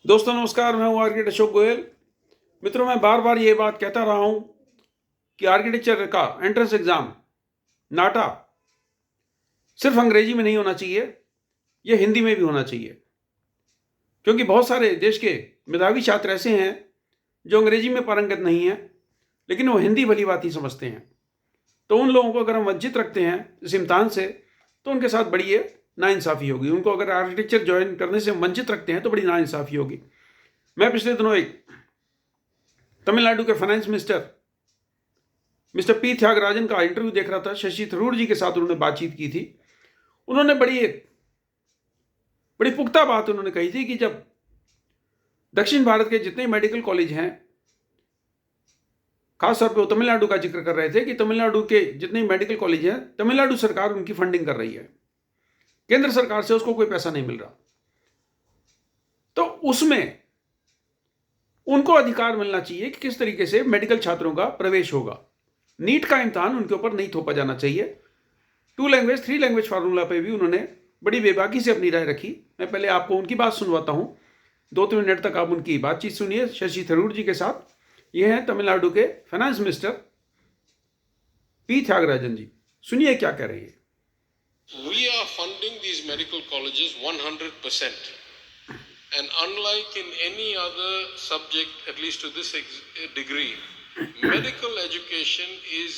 दोस्तों नमस्कार, मैं हूं आर्किटेक्ट अशोक गोयल। मित्रों, मैं बार बार ये बात कहता रहा हूं कि आर्किटेक्चर का एंट्रेंस एग्जाम नाटा सिर्फ अंग्रेजी में नहीं होना चाहिए, यह हिंदी में भी होना चाहिए। क्योंकि बहुत सारे देश के मेधावी छात्र ऐसे हैं जो अंग्रेजी में पारंगत नहीं हैं, लेकिन वो हिंदी भली बात ही समझते हैं। तो उन लोगों को अगर हम वंचित रखते हैं इस इम्तिहान से, तो उनके साथ बड़ी ये नाइंसाफ़ी होगी। उनको अगर आर्किटेक्चर ज्वाइन करने से वंचित रखते हैं तो बड़ी नाइंसाफ़ी होगी। मैं पिछले दिनों एक तमिलनाडु के finance minister mister P Thiagarajan का इंटरव्यू देख रहा था। शशि थरूर जी के साथ उन्होंने बातचीत की थी। उन्होंने बड़ी पुख्ता बात उन्होंने कही थी कि जब दक्षिण भारत के जितने मेडिकल कॉलेज हैं, खासतौर पे वो तमिलनाडु का जिक्र कर रहे थे कि तमिलनाडु के जितने मेडिकल कॉलेज हैं, तमिलनाडु सरकार उनकी फंडिंग कर रही है, केंद्र सरकार से उसको कोई पैसा नहीं मिल रहा। तो उसमें उनको अधिकार मिलना चाहिए कि किस तरीके से मेडिकल छात्रों का प्रवेश होगा। नीट का इम्तिहान उनके ऊपर नहीं थोपा जाना चाहिए। 2 लैंग्वेज 3 लैंग्वेज फार्मूला पे भी उन्होंने बड़ी बेबाकी से अपनी राय रखी। मैं पहले आपको उनकी बात सुनवाता हूं। 2-3 मिनट तक आप उनकी बातचीत सुनिए शशि थरूर जी के साथ। ये हैं तमिलनाडु के फाइनेंस मिनिस्टर पी त्यागराजन जी। सुनिए क्या कह रही है। We are funding these medical colleges 100%. And unlike in any other subject, at least to this degree, medical education is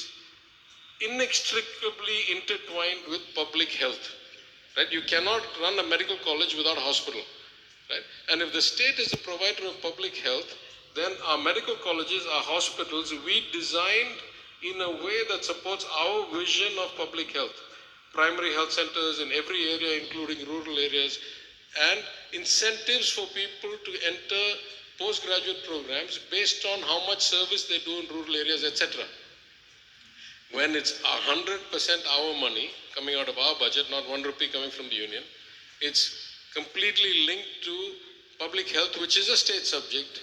inextricably intertwined with public health. Right? You cannot run a medical college without a hospital. Right? And if the state is a provider of public health, then our medical colleges, our hospitals, we designed in a way that supports our vision of public health. Primary health centers in every area, including rural areas, and incentives for people to enter postgraduate programs based on how much service they do in rural areas, etc. When it's 100% our money coming out of our budget, not 1 rupee coming from the union, it's completely linked to public health, which is a state subject.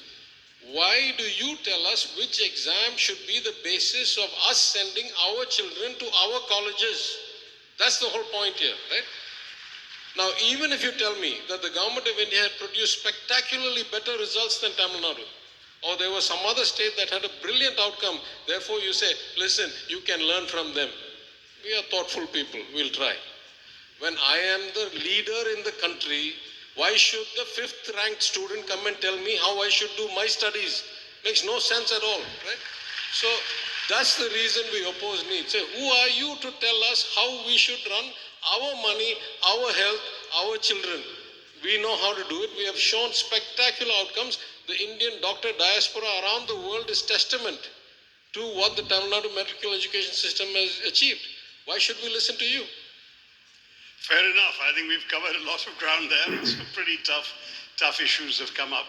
Why do you tell us which exam should be the basis of us sending our children to our colleges? That's the whole point here, right? Now, even if you tell me that the government of India had produced spectacularly better results than Tamil Nadu, or there was some other state that had a brilliant outcome, therefore you say, listen, you can learn from them. We are thoughtful people, we'll try. When I am the leader in the country, why should the 5th ranked student come and tell me how I should do my studies? Makes no sense at all, right? So that's the reason we oppose NEET. Say, who are you to tell us how we should run our money, our health, our children? We know how to do it. We have shown spectacular outcomes. The Indian doctor diaspora around the world is testament to what the Tamil Nadu medical education system has achieved. Why should we listen to you? Fair enough. I think we've covered a lot of ground there. And some pretty tough issues have come up.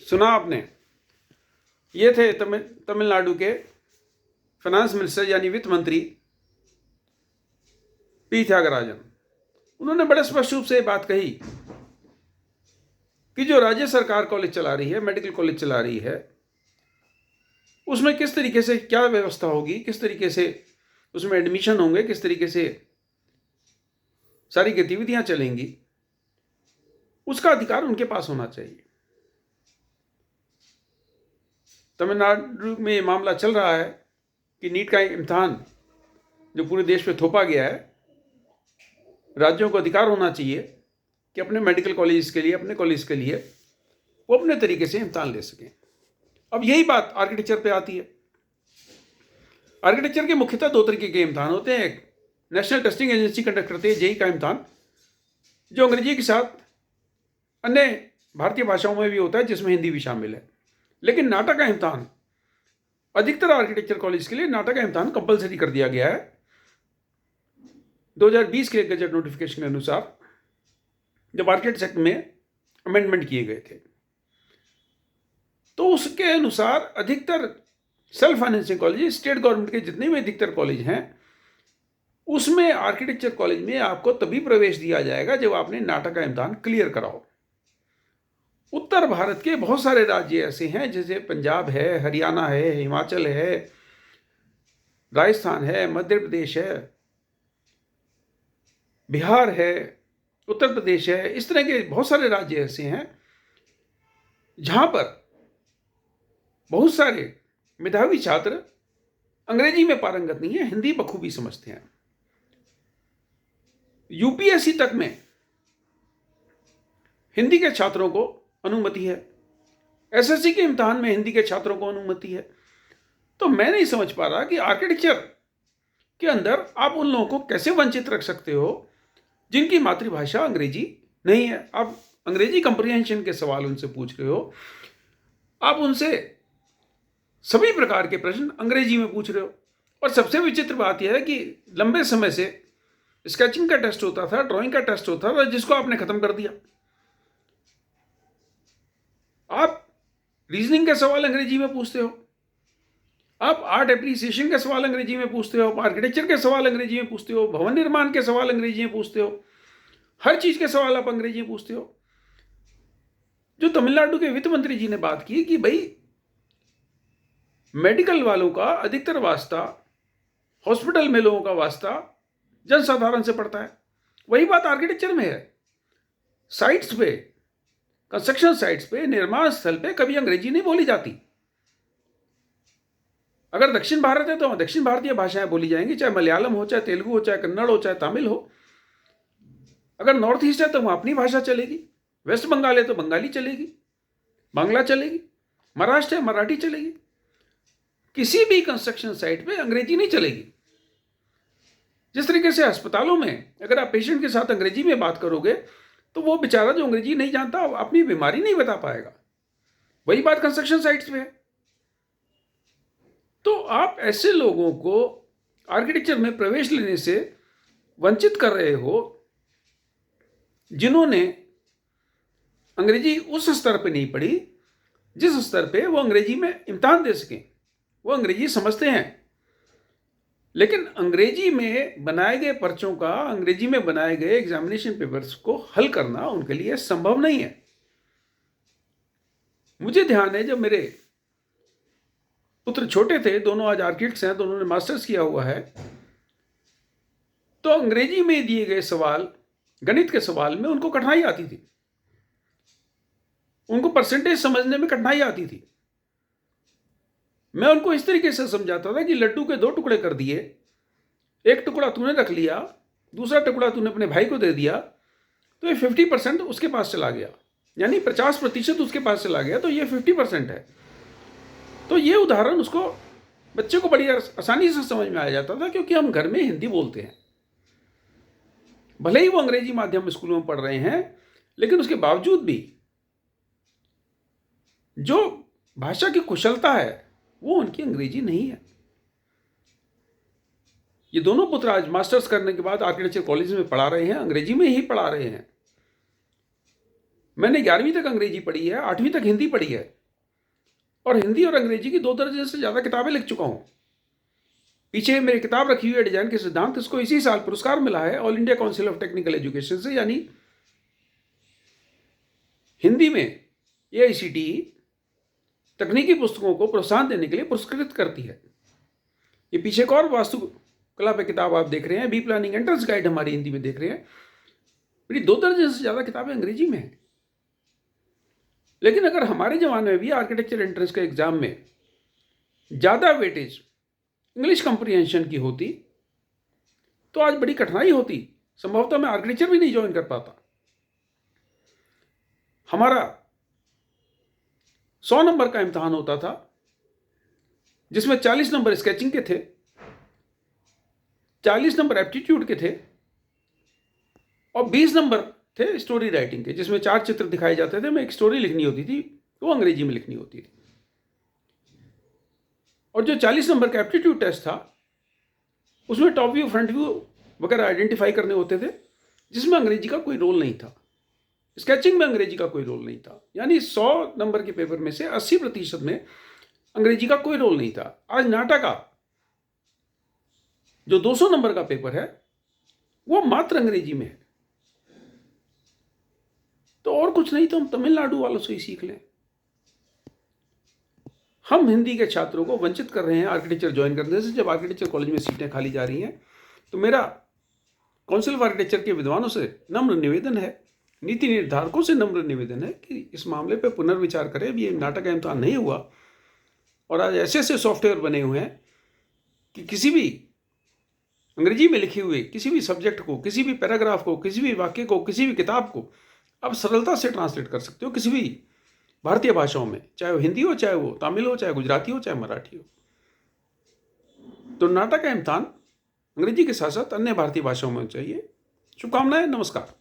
सुना आपने। ये थे तमिलनाडु के finance minister यानी वित्त मंत्री P Tyagarajan. उन्होंने बड़े स्पष्ट रूप से बात कही कि जो राज्य सरकार कॉलेज चला रही है, मेडिकल कॉलेज चला रही है, उसमें किस तरीके से क्या व्यवस्था होगी, किस तरीके से उसमें एडमिशन होंगे, किस तरीके से सारी गतिविधियां चलेंगी, उसका अधिकार उनके पास होना चाहिए। तमिलनाडु में ये मामला चल रहा है कि नीट का इम्तिहान जो पूरे देश पे थोपा गया है, राज्यों को अधिकार होना चाहिए कि अपने मेडिकल कॉलेज के लिए, अपने कॉलेज के लिए वो अपने तरीके से इम्तिहान ले सकें। अब यही बात आर्किटेक्चर पे आती है। आर्किटेक्चर के मुख्यतः 2 तरीके के इम्तिहान होते हैं। एक नेशनल टेस्टिंग एजेंसी कंडक्ट करती है जेईई का इम्तिहान, जो अंग्रेजी के साथ अन्य भारतीय भाषाओं में भी होता है, जिसमें हिंदी भी शामिल है। लेकिन नाटा का इम्तिहान अधिकतर आर्किटेक्चर कॉलेज के लिए नाटा का इम्तिहान कंपलसरी कर दिया गया है 2020 के गजट नोटिफिकेशन के अनुसार, जब आर्किटेक्ट एक्ट में अमेंडमेंट किए गए थे। तो उसके अनुसार अधिकतर self financing college, state government के जितने भी अधिकतर कॉलेज हैं, उसमें आर्किटेक्चर कॉलेज में आपको तभी प्रवेश दिया जाएगा जब आपने नाटा का इम्तिहान क्लियर कराओ। उत्तर भारत के बहुत सारे राज्य ऐसे हैं, जैसे पंजाब है, हरियाणा है, हिमाचल है, राजस्थान है, मध्य प्रदेश है, बिहार है, उत्तर प्रदेश है, इस तरह के बहुत सारे राज्य ऐसे हैं जहां पर बहुत सारे मेधावी छात्र अंग्रेजी में पारंगत नहीं है, हिंदी बखूबी समझते हैं। यूपीएससी तक में हिंदी के छात्रों को अनुमति है, एसएससी के इम्तिहान में हिंदी के छात्रों को अनुमति है। तो मैं नहीं समझ पा रहा कि आर्किटेक्चर के अंदर आप उन लोगों को कैसे वंचित रख सकते हो जिनकी मातृभाषा अंग्रेजी नहीं है। आप अंग्रेजी कंप्रिहेंशन के सवाल उनसे पूछ रहे हो, आप उनसे सभी प्रकार के प्रश्न अंग्रेजी में पूछ रहे हो। और सबसे विचित्र बात यह है कि लंबे समय से स्केचिंग का टेस्ट होता था, ड्राइंग का टेस्ट होता था, जिसको आपने खत्म कर दिया। आप रीजनिंग के सवाल अंग्रेजी में पूछते हो, आप आर्ट एप्रिसिएशन के सवाल अंग्रेजी में पूछते हो, आर्किटेक्चर के सवाल अंग्रेजी में पूछते हो, भवन निर्माण के सवाल अंग्रेजी में पूछते हो, हर चीज के सवाल आप अंग्रेजी में पूछते हो। जो तमिलनाडु के वित्त मंत्री जी ने बात की कि भाई मेडिकल वालों का अधिकतर वास्ता, हॉस्पिटल में लोगों का वास्ता जनसाधारण से पड़ता है, वही बात आर्किटेक्चर में है। साइट्स पे, कंस्ट्रक्शन साइट्स पे, निर्माण स्थल पे कभी अंग्रेजी नहीं बोली जाती। अगर दक्षिण भारत है तो दक्षिण भारतीय भाषाएं बोली जाएंगी, चाहे मलयालम हो, चाहे तेलुगु हो, चाहे कन्नड़ हो, चाहे तमिल हो। अगर नॉर्थ ईस्ट है तो वहां अपनी भाषा चलेगी, वेस्ट बंगाल है तो बंगाली चलेगी, बांग्ला चलेगी, महाराष्ट्र है मराठी चलेगी। किसी भी कंस्ट्रक्शन साइट पे अंग्रेजी नहीं चलेगी। जिस तरीके से अस्पतालों में अगर आप पेशेंट के साथ अंग्रेजी में बात करोगे तो वो बेचारा जो अंग्रेजी नहीं जानता अपनी बीमारी नहीं बता पाएगा। वही बात कंस्ट्रक्शन साइट्स पे है। तो आप ऐसे लोगों को आर्किटेक्चर में प्रवेश लेने से वंचित कर रहे हो जिन्होंने अंग्रेजी उस स्तर पे नहीं पढ़ी जिस स्तर पे वो अंग्रेजी में इम्तिहान दे सकें। वो अंग्रेजी समझते हैं, लेकिन अंग्रेजी में बनाए गए पर्चों का, अंग्रेजी में बनाए गए एग्जामिनेशन पेपर्स को हल करना उनके लिए संभव नहीं है। मुझे ध्यान है जब मेरे पुत्र छोटे थे, दोनों आज आर्किटेक्ट्स हैं, दोनों ने मास्टर्स किया हुआ है, तो अंग्रेजी में दिए गए सवाल, गणित के सवाल में उनको कठिनाई आती थी, उनको परसेंटेज समझने में कठिनाई आती थी। मैं उनको इस तरीके से समझाता था कि लड्डू के 2 टुकड़े कर दिए, एक टुकड़ा तूने रख लिया, दूसरा टुकड़ा तूने अपने भाई को दे दिया, तो ये 50% उसके पास चला गया, यानी 50% उसके पास चला गया, तो ये 50% है। तो ये उदाहरण उसको, बच्चे को बड़ी आसानी से समझ में आ जाता था, क्योंकि हम घर में हिंदी बोलते हैं। भले ही वो अंग्रेजी माध्यम स्कूलों में पढ़ रहे हैं, लेकिन उसके बावजूद भी जो भाषा की कुशलता है वो उनकी अंग्रेजी नहीं है। ये दोनों पुत्र आज मास्टर्स करने के बाद आर्किटेक्चर कॉलेज में पढ़ा रहे हैं, अंग्रेजी में ही पढ़ा रहे हैं। मैंने 11वीं तक अंग्रेजी पढ़ी है, 8वीं तक हिंदी पढ़ी है, और हिंदी और अंग्रेजी की 2 दर्जन से ज्यादा किताबें लिख चुका हूं। पीछे मेरी किताब रखी हुई है डिजाइन के सिद्धांत, इसको इसी साल पुरस्कार मिला है all India council of technical education से, यानी हिंदी में AICTE तकनीकी पुस्तकों को प्रोत्साहन देने के लिए पुरस्कृत करती है। ये पीछे एक और वास्तुकला पे किताब आप देख रहे हैं, बी प्लानिंग एंट्रेंस गाइड हमारी हिंदी में देख रहे हैं। मेरी 2 दर्जन से ज्यादा किताबें अंग्रेजी में हैं। लेकिन अगर हमारे जमाने में भी आर्किटेक्चर एंट्रेंस के एग्जाम में ज्यादा वेटेज इंग्लिश कंप्रीहेंशन की होती तो आज बड़ी कठिनाई होती, संभवतः मैं आर्किटेक्चर भी नहीं ज्वाइन कर पाता। हमारा 100 नंबर का इम्तिहान होता था, जिसमें 40 नंबर स्केचिंग के थे, 40 नंबर एप्टीट्यूड के थे, और 20 नंबर थे स्टोरी राइटिंग के, जिसमें 4 चित्र दिखाए जाते थे। मैं एक स्टोरी लिखनी होती थी, वो अंग्रेजी में लिखनी होती थी। और जो 40 नंबर का एप्टीट्यूड टेस्ट था, उसमें टॉप व्यू, फ्रंट व्यू वगैरह आइडेंटिफाई करने होते थे, जिसमें अंग्रेजी का कोई रोल नहीं था। स्केचिंग में अंग्रेजी का कोई रोल नहीं था, यानी 100 नंबर के पेपर में से 80% में अंग्रेजी का कोई रोल नहीं था। आज नाटा का जो 200 नंबर का पेपर है वो मात्र अंग्रेजी में है। तो और कुछ नहीं तो हम तमिलनाडु वालों से ही सीख लें। हम हिंदी के छात्रों को वंचित कर रहे हैं आर्किटेक्चर ज्वाइन करने से। जब आर्किटेक्चर कॉलेज में सीटें खाली जा रही हैं, तो मेरा काउंसिल ऑफ आर्किटेक्चर के विद्वानों से नम्र निवेदन है, नीति निर्धारकों से नम्र निवेदन है कि इस मामले पर पुनर्विचार करें। अब ये नाटक का इम्तहान नहीं हुआ और आज ऐसे ऐसे सॉफ्टवेयर बने हुए हैं कि किसी भी अंग्रेजी में लिखे हुए किसी भी सब्जेक्ट को, किसी भी पैराग्राफ को, किसी भी वाक्य को, किसी भी किताब को आप सरलता से ट्रांसलेट कर सकते हो किसी भी भारतीय भाषाओं में, चाहे वो हिंदी हो, चाहे वो तमिल हो, चाहे गुजराती हो, चाहे मराठी हो। तो नाटक का इम्तहान अंग्रेजी के साथ साथ अन्य भारतीय भाषाओं में चाहिए। शुभकामनाएं, नमस्कार।